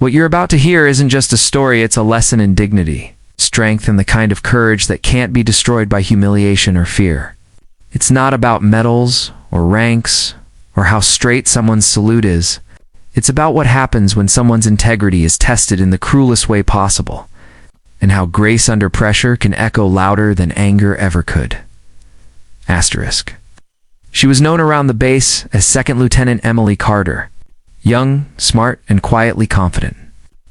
What you're about to hear isn't just a story, it's a lesson in dignity, strength, and the kind of courage that can't be destroyed by humiliation or fear. It's not about medals or ranks or how straight someone's salute is. It's about what happens when someone's integrity is tested in the cruelest way possible, and how grace under pressure can echo louder than anger ever could. Asterisk. She was known around the base as Second Lieutenant Emily Carter. Young, smart, and quietly confident.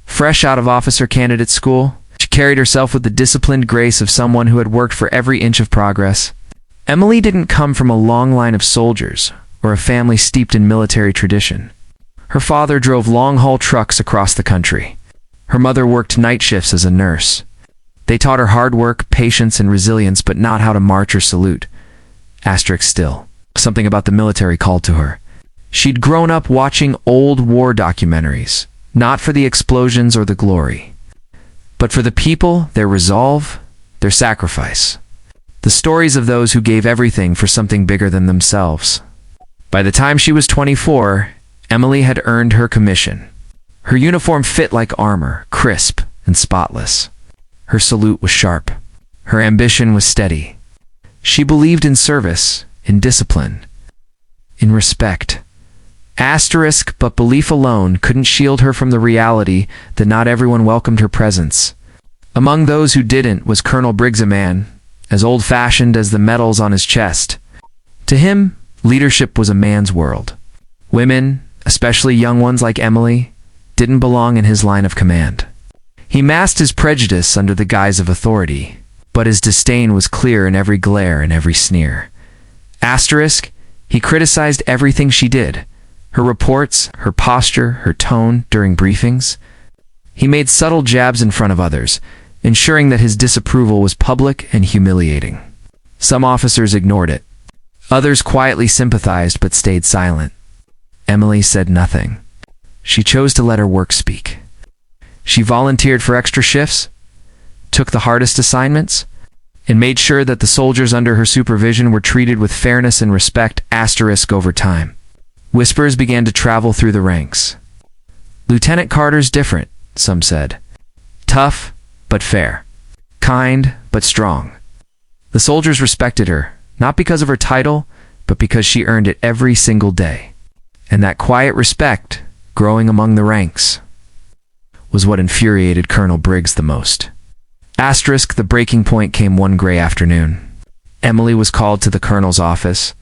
Fresh out of officer candidate school, she carried herself with the disciplined grace of someone who had worked for every inch of progress. Emily didn't come from a long line of soldiers or a family steeped in military tradition. Her father drove long-haul trucks across the country. Her mother worked night shifts as a nurse. They taught her hard work, patience, and resilience, but not how to march or salute. Asterisk still. Something about the military called to her. She'd grown up watching old war documentaries, not for the explosions or the glory, but for the people, their resolve, their sacrifice. The stories of those who gave everything for something bigger than themselves. By the time she was 24, Emily had earned her commission. Her uniform fit like armor, crisp and spotless. Her salute was sharp. Her ambition was steady. She believed in service, in discipline, in respect. Asterisk, but belief alone couldn't shield her from the reality that not everyone welcomed her presence. Among those who didn't was Colonel Briggs, a man as old-fashioned as the medals on his chest. To him, leadership was a man's world. Women, especially young ones like Emily, didn't belong in his line of command. He masked his prejudice under the guise of authority, but his disdain was clear in every glare and every sneer. Asterisk, he criticized everything she did. Her reports, her posture, her tone during briefings. He made subtle jabs in front of others, ensuring that his disapproval was public and humiliating. Some officers ignored it. Others quietly sympathized but stayed silent. Emily said nothing. She chose to let her work speak. She volunteered for extra shifts, took the hardest assignments, and made sure that the soldiers under her supervision were treated with fairness and respect. Asterisk over time. Whispers began to travel through the ranks. Lieutenant Carter's different, some said. Tough, but fair. Kind, but strong. The soldiers respected her, not because of her title, but because she earned it every single day. And that quiet respect, growing among the ranks, was what infuriated Colonel Briggs the most. Asterisk, the breaking point came one gray afternoon. Emily was called to the colonel's office.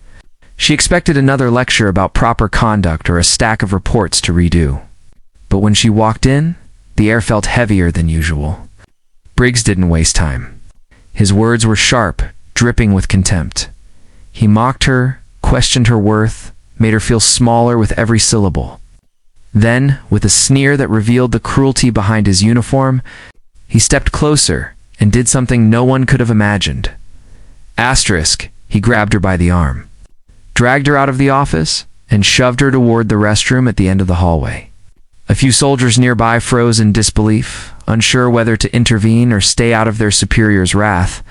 She expected another lecture about proper conduct or a stack of reports to redo. But when she walked in, the air felt heavier than usual. Briggs didn't waste time. His words were sharp, dripping with contempt. He mocked her, questioned her worth, made her feel smaller with every syllable. Then, with a sneer that revealed the cruelty behind his uniform, he stepped closer and did something no one could have imagined. Asterisk, he grabbed her by the arm, dragged her out of the office, and shoved her toward the restroom at the end of the hallway. A few soldiers nearby froze in disbelief, unsure whether to intervene or stay out of their superior's wrath.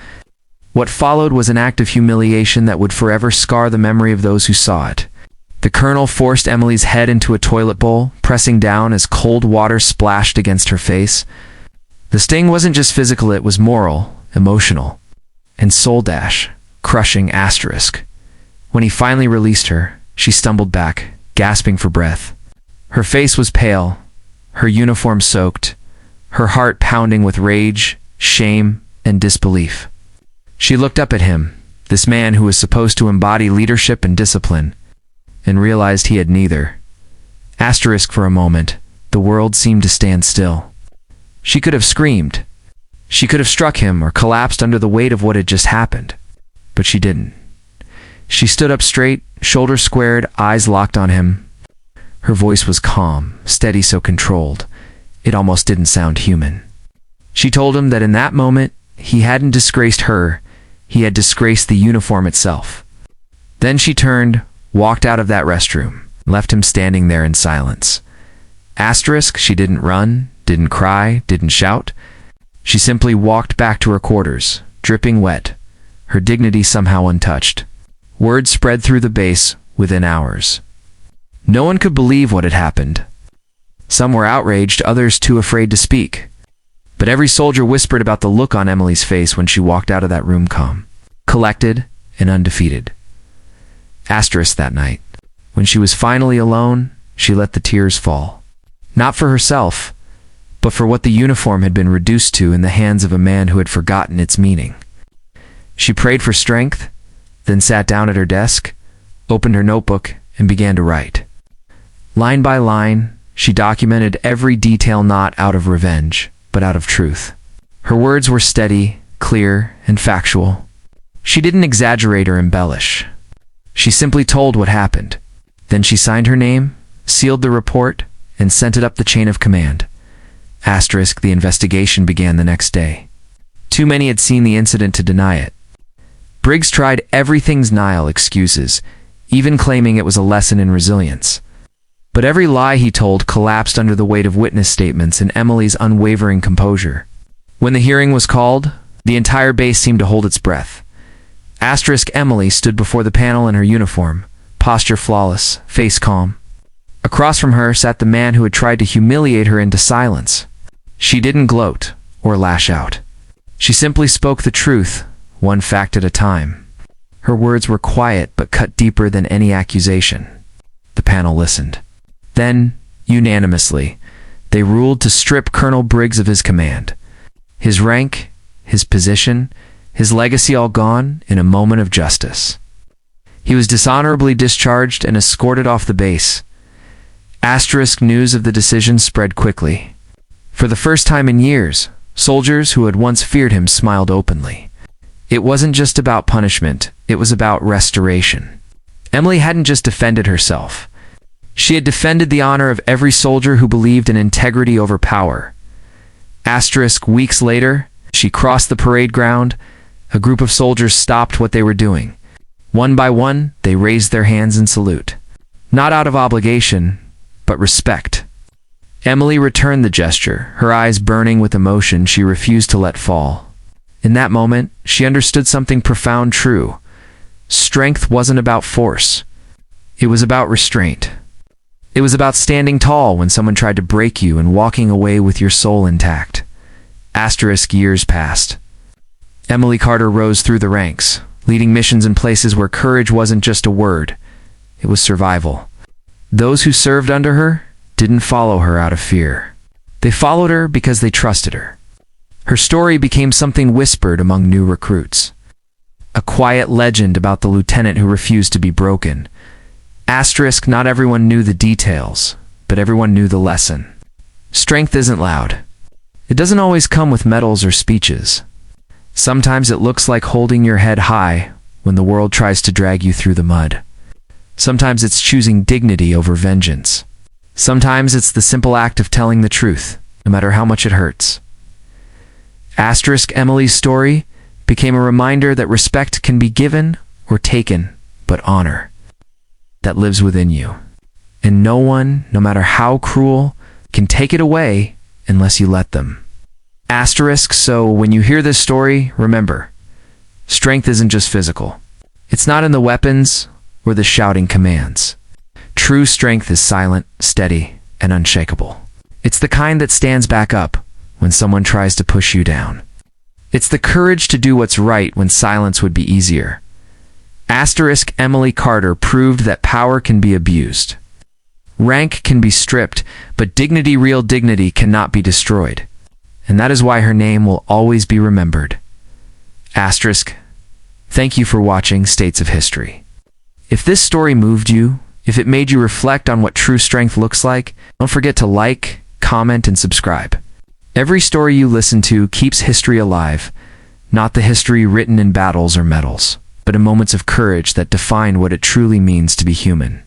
What followed was an act of humiliation that would forever scar the memory of those who saw it. The colonel forced Emily's head into a toilet bowl, pressing down as cold water splashed against her face. The sting wasn't just physical, it was moral, emotional, and soul-dash, crushing. Asterisk. When he finally released her, she stumbled back, gasping for breath. Her face was pale, her uniform soaked, her heart pounding with rage, shame, and disbelief. She looked up at him, this man who was supposed to embody leadership and discipline, and realized he had neither. Asterisk, for a moment, the world seemed to stand still. She could have screamed. She could have struck him or collapsed under the weight of what had just happened. But she didn't. She stood up straight, shoulders squared, eyes locked on him. Her voice was calm, steady, so controlled, it almost didn't sound human. She told him that in that moment, he hadn't disgraced her, he had disgraced the uniform itself. Then she turned, walked out of that restroom, left him standing there in silence. Asterisk, she didn't run, didn't cry, didn't shout. She simply walked back to her quarters, dripping wet, her dignity somehow untouched. Word spread through the base within hours. No one could believe what had happened. Some were outraged, others too afraid to speak. But every soldier whispered about the look on Emily's face when she walked out of that room calm, collected, and undefeated. Asterisk that night. When she was finally alone, she let the tears fall. Not for herself, but for what the uniform had been reduced to in the hands of a man who had forgotten its meaning. She prayed for strength, then sat down at her desk, opened her notebook, and began to write. Line by line, she documented every detail not out of revenge, but out of truth. Her words were steady, clear, and factual. She didn't exaggerate or embellish. She simply told what happened. Then she signed her name, sealed the report, and sent it up the chain of command. Asterisk, the investigation began the next day. Too many had seen the incident to deny it. Briggs tried everything's Nile excuses, even claiming it was a lesson in resilience. But every lie he told collapsed under the weight of witness statements and Emily's unwavering composure. When the hearing was called, the entire base seemed to hold its breath. Asterisk, Emily stood before the panel in her uniform, posture flawless, face calm. Across from her sat the man who had tried to humiliate her into silence. She didn't gloat or lash out. She simply spoke the truth, one fact at a time. Her words were quiet but cut deeper than any accusation. The panel listened. Then, unanimously, they ruled to strip Colonel Briggs of his command. His rank, his position, his legacy all gone in a moment of justice. He was dishonorably discharged and escorted off the base. Asterisk, news of the decision spread quickly. For the first time in years, soldiers who had once feared him smiled openly. It wasn't just about punishment, it was about restoration. Emily hadn't just defended herself. She had defended the honor of every soldier who believed in integrity over power. Asterisk, weeks later, she crossed the parade ground. A group of soldiers stopped what they were doing. One by one, they raised their hands in salute. Not out of obligation, but respect. Emily returned the gesture, her eyes burning with emotion she refused to let fall. In that moment, she understood something profound true. Strength wasn't about force. It was about restraint. It was about standing tall when someone tried to break you and walking away with your soul intact. Asterisk, years passed. Emily Carter rose through the ranks, leading missions in places where courage wasn't just a word, it was survival. Those who served under her didn't follow her out of fear. They followed her because they trusted her. Her story became something whispered among new recruits. A quiet legend about the lieutenant who refused to be broken. Asterisk, not everyone knew the details, but everyone knew the lesson. Strength isn't loud. It doesn't always come with medals or speeches. Sometimes it looks like holding your head high when the world tries to drag you through the mud. Sometimes it's choosing dignity over vengeance. Sometimes it's the simple act of telling the truth, no matter how much it hurts. Asterisk, Emily's story became a reminder that respect can be given or taken, but honor that lives within you. And no one, no matter how cruel, can take it away unless you let them. Asterisk, so when you hear this story, remember, strength isn't just physical. It's not in the weapons or the shouting commands. True strength is silent, steady, and unshakable. It's the kind that stands back up when someone tries to push you down. It's the courage to do what's right when silence would be easier. Asterisk, Emily Carter proved that power can be abused. Rank can be stripped, but dignity, real dignity, cannot be destroyed. And that is why her name will always be remembered. Asterisk, thank you for watching States of History. If this story moved you, if it made you reflect on what true strength looks like, don't forget to like, comment, and subscribe. Every story you listen to keeps history alive, not the history written in battles or medals, but in moments of courage that define what it truly means to be human.